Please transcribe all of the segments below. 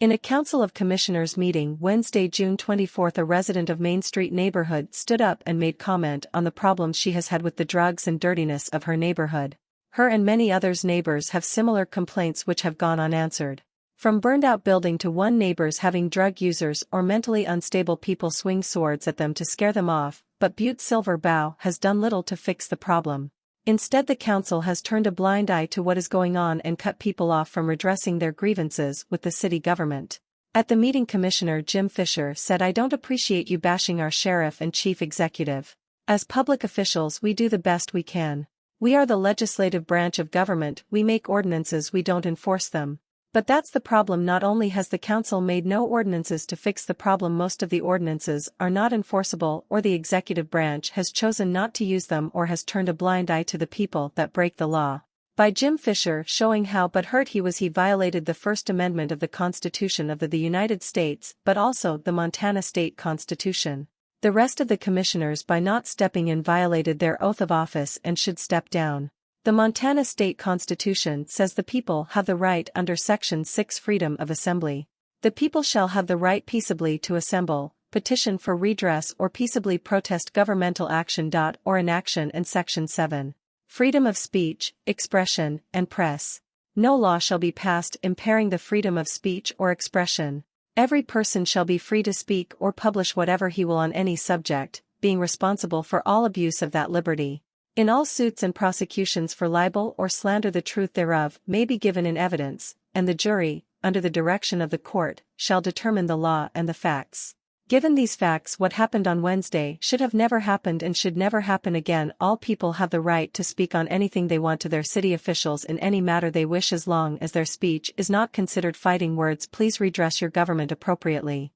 In a Council of Commissioners meeting Wednesday, June 24, a resident of Main Street neighborhood stood up and made comment on the problems she has had with the drugs and dirtiness of her neighborhood. Her and many others' neighbors have similar complaints which have gone unanswered. From burned-out building to one neighbors having drug users or mentally unstable people swing swords at them to scare them off, but Butte Silver Bow has done little to fix the problem. Instead, the council has turned a blind eye to what is going on and cut people off from redressing their grievances with the city government. At the meeting, Commissioner Jim Fisher said, "I don't appreciate you bashing our sheriff and chief executive. As public officials, we do the best we can. We are the legislative branch of government, we make ordinances, we don't enforce them. But that's the problem. Not only has the council made no ordinances to fix the problem, most of the ordinances are not enforceable, or the executive branch has chosen not to use them or has turned a blind eye to the people that break the law." By Jim Fisher showing how butthurt he was, he violated the First Amendment of the Constitution of the United States, but also the Montana State Constitution. The rest of the commissioners, by not stepping in, violated their oath of office and should step down. The Montana State Constitution says the people have the right under Section 6 freedom of assembly. The people shall have the right peaceably to assemble, petition for redress or peaceably protest governmental action or inaction, and Section 7. Freedom of speech, expression, and press. No law shall be passed impairing the freedom of speech or expression. Every person shall be free to speak or publish whatever he will on any subject, being responsible for all abuse of that liberty. In all suits and prosecutions for libel or slander, the truth thereof may be given in evidence, and the jury, under the direction of the court, shall determine the law and the facts. Given these facts, what happened on Wednesday should have never happened and should never happen again. All people have the right to speak on anything they want to their city officials in any matter they wish, as long as their speech is not considered fighting words. Please redress your government appropriately.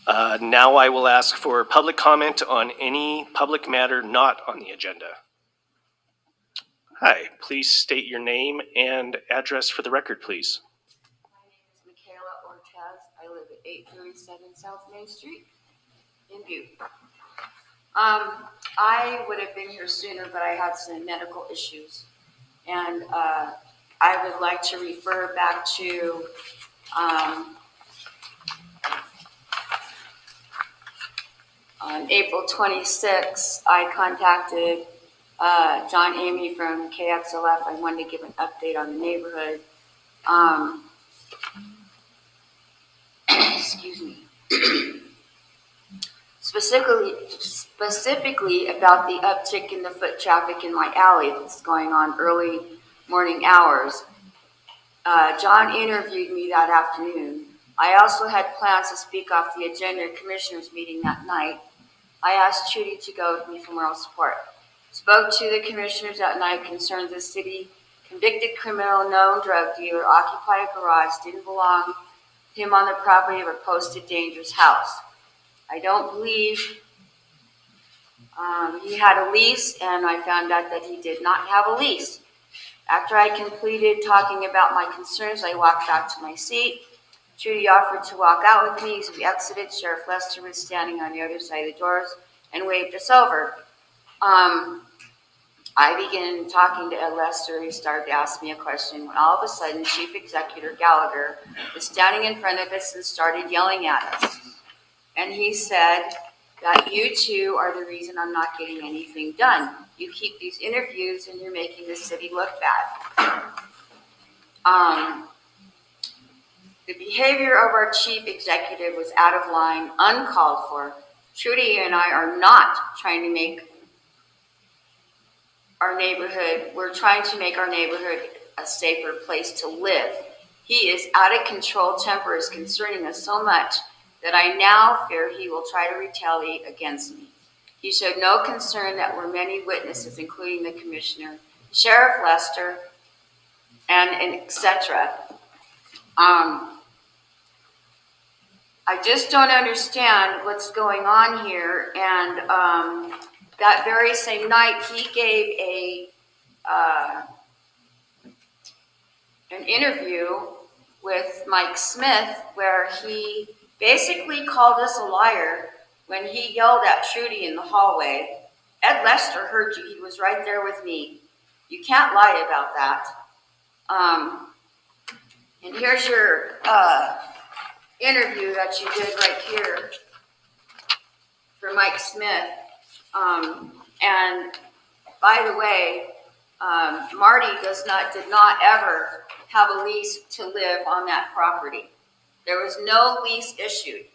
Now I will ask for public comment on any public matter not on the agenda. Hi, please state your name and address for the record, please. My name is Michaela Ortez. I live at 837 South Main Street in Butte. I would have been here sooner, but I had some medical issues. And I would like to refer back to on April 26th, I contacted John Amy from KXLF. I wanted to give an update on the neighborhood. Excuse me. Specifically about the uptick in the foot traffic in my alley that's going on early morning hours. John interviewed me that afternoon. I also had plans to speak off the agenda at commissioners meeting that night. I asked Trudy to go with me for moral support. Spoke to the commissioners that night concerning the city. Convicted criminal, known drug dealer, occupied a garage, didn't belong to him on the property of a posted dangerous house. I don't believe he had a lease, and I found out that he did not have a lease. After I completed talking about my concerns, I walked back to my seat. Trudy offered to walk out with me as we exited. Sheriff Lester was standing on the other side of the doors and waved us over. I began talking to Ed Lester. He started to ask me a question when all of a sudden Chief Executive Gallagher was standing in front of us and started yelling at us. And he said that you two are the reason I'm not getting anything done. You keep these interviews and you're making the city look bad. The behavior of our chief executive was out of line, uncalled for. Trudy and I are not trying to make we're trying to make our neighborhood a safer place to live. He is out of control. Temper is concerning us so much that I now fear he will try to retaliate against me. He showed no concern that were many witnesses, including the commissioner, Sheriff Lester, and etc. I just don't understand what's going on here. And that very same night, he gave an interview with Mike Smith where he basically called us a liar when he yelled at Trudy in the hallway. Ed Lester heard you. He was right there with me. You can't lie about that. And here's your interview that you did right here for Mike Smith. And by the way, Marty did not ever have a lease to live on that property. There was no lease issued.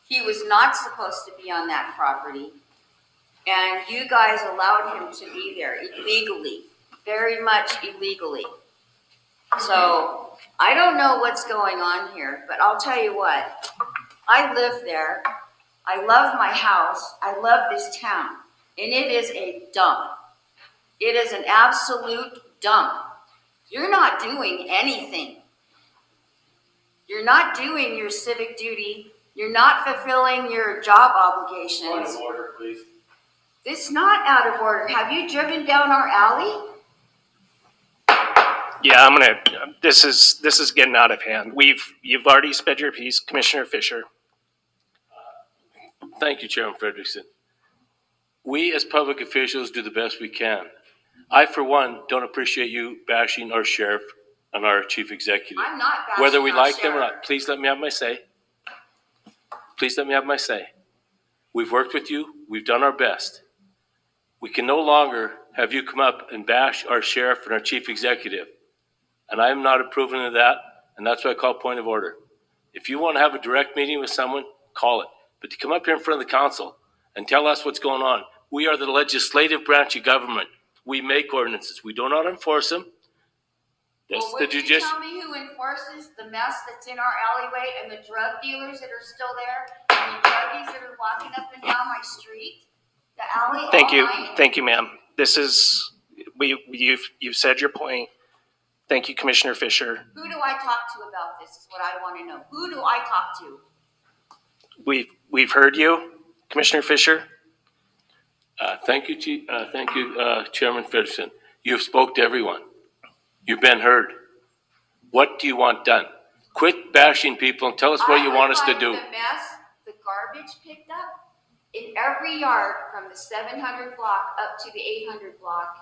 He was not supposed to be on that property. And you guys allowed him to be there illegally, very much illegally. So I don't know what's going on here, but I'll tell you what, I live there. I love my house. I love this town. And it is a dump. It is an absolute dump. You're not doing anything. You're not doing your civic duty. You're not fulfilling your job obligations. Point of order, please. It's not out of order. Have you driven down our alley? Yeah, this is getting out of hand. You've already sped your piece, Commissioner Fisher. Thank you, Chairman Frederickson. We as public officials do the best we can. I, for one, don't appreciate you bashing our sheriff and our chief executive. I'm not bashing Whether we our like them or sheriff. not, please let me have my say. Please let me have my say. We've worked with you. We've done our best. We can no longer have you come up and bash our sheriff and our chief executive. And I am not approving of that, and that's why I call point of order. If you want to have a direct meeting with someone, call it. But to come up here in front of the council and tell us what's going on, we are the legislative branch of government. We make ordinances. We do not enforce them. That's Well, the would you judicial. tell me who enforces the mess that's in our alleyway and the drug dealers that are still there and the druggies that are walking up and down my street? The alley all night? Thank you, ma'am. You've said your point. Thank you, Commissioner Fisher. Who do I talk to about this is what I want to know. Who do I talk to? We've heard you, Commissioner Fisher. Thank you, Chairman Frederickson. You've spoke to everyone. You've been heard. What do you want done? Quit bashing people and tell us what you want us to do. The mess, the garbage picked up in every yard from the 700 block up to the 800 block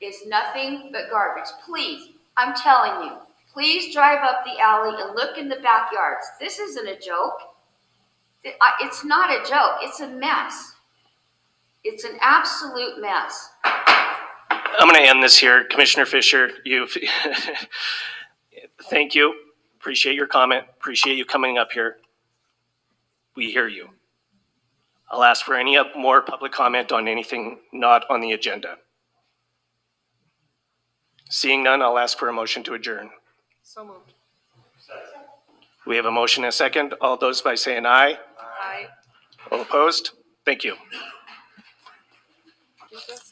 is nothing but garbage. Please, I'm telling you, please drive up the alley and look in the backyards. This isn't a joke. It's not a joke. It's a mess. It's an absolute mess. I'm going to end this here. Commissioner Fisher, thank you. Appreciate your comment. Appreciate you coming up here. We hear you. I'll ask for any more public comment on anything not on the agenda. Seeing none, I'll ask for a motion to adjourn. So moved. We have a motion and a second. All those by saying aye. Aye. All opposed? Thank you. Is this